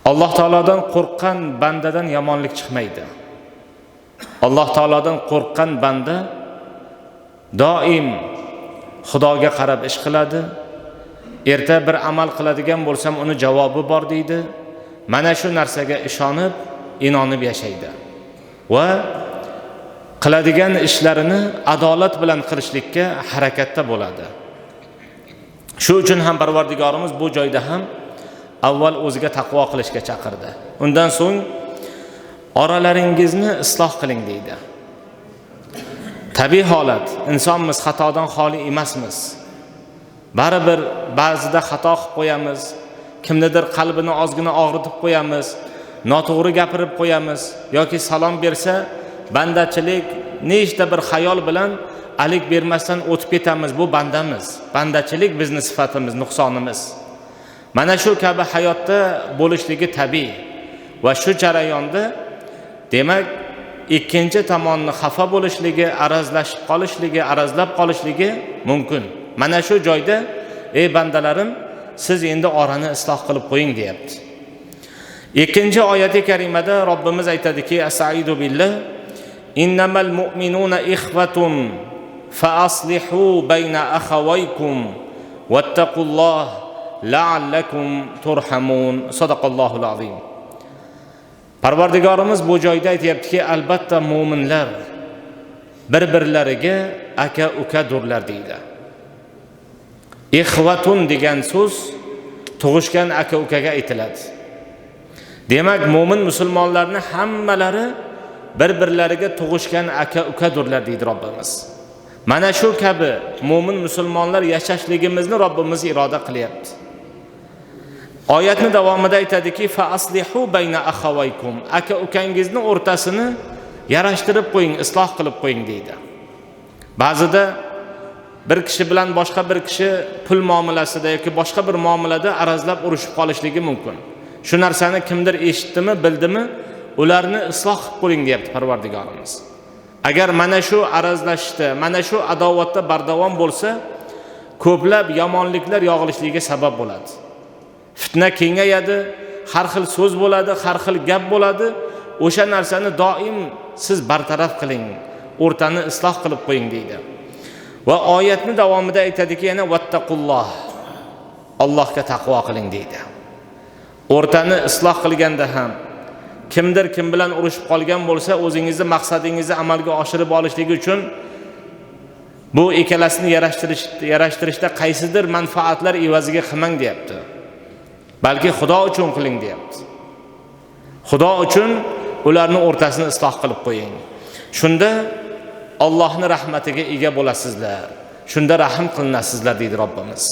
Alloh taolodan qo'rqqan bandadan yomonlik chiqmaydi. Alloh taolodan qo'rqqan banda doim Xudoga qarab ish qiladi. Erta bir amal qiladigan bo'lsam, uni javobi bor deydi. Mana shu narsaga ishonib, inonib yashaydi. Va qiladigan ishlarini adolat bilan qilishlikka harakatda bo'ladi. Shu uchun ham Parvardigorimiz bu joyda ham avval o'ziga taqvo qilishga chaqirdi. Undan so'ng oralaringizni isloh qiling deydi. Tabiiy holat, insonmiz, xatodan xoli emasmiz. Baribir ba'zida xato qilib qo'yamiz, kimnidir qalbini ozgina og'ritib qo'yamiz, noto'g'ri gapirib qo'yamiz yoki salom bersa bandachilik nechta bir xayol bilan alik bermasdan o'tib ketamiz. Bu bandamiz. Bandachilik bizning sifatimiz, nuqsonimiz. Mana shu kabi hayotda bo'lishligi tabiiy va shu jarayonda demak ikkinchi tomonni xafa bo'lishligi, arazlashib qolishligi, arazlab qolishligi mumkin. Mana shu joyda ey bandalarim, siz endi orani isloh qilib qo'ying deyapti. Ikkinchi oyati karimada Robbimiz aytadiki: "Astaizu billah, innamal mu'minuna ikhwatun fa aslihu bayna akhawaykum wattaqulloh la'allakum turhamun." Sadaqallohul azim. Parvardigorimiz bu joyda aytayaptiki, albatta mu'minlar bir-birlariga aka-ukadurlar deydi. Ikhvatun degan so'z tug'ishgan aka-ukaga aytiladi. Demak, mu'min musulmonlarning hammalari bir-birlariga tug'ishgan aka-ukadurlar deydi Robbimiz. Mana shu kabi mu'min musulmonlar yashashligimizni Robbimiz iroda qilyapti. Oyatning davomida aytadiki: "Fa aslihu bayna akhawaykum." Aka-ukangizni o'rtasini yarashtirib qo'ying, isloh qilib qo'ying deydi. Ba'zida bir kishi bilan boshqa bir kishi pul muomalasida yoki boshqa bir muomalada arazlab urushib qolishligi mumkin. Shu narsani kimdir eshitdimi, bildimi, ularni isloh qilib qo'ying deyapti Parvardigorimiz. Agar mana shu arazlashda, mana shu adovatda bardavom bo'lsa, ko'plab yomonliklar yog'ilishligiga sabab bo'ladi. Fitna kengayadi, har xil so'z bo'ladi, har xil gap bo'ladi. O'sha narsani doim siz bartaraf qiling, o'rtani isloh qilib qo'ying deydi. Va oyatning davomida aytadiki, yana vattaqulloh, Allohga taqvo qiling deydi. O'rtani isloh qilganda ham kimdir kim bilan urushib qolgan bo'lsa, o'zingizni maqsadingizni amalga oshirib olishligi uchun bu ikkalasini yarashtirishda qaysidir manfaatlar evaziga qilmang deyapti. Balki Xudo uchun qiling deyapti. Xudo uchun ularning o'rtasini isloh qilib qo'ying. Shunda Allohning rahmatiga ega bo'lasizlar. Shunda rahim qilinasizlar deydi Robbimiz.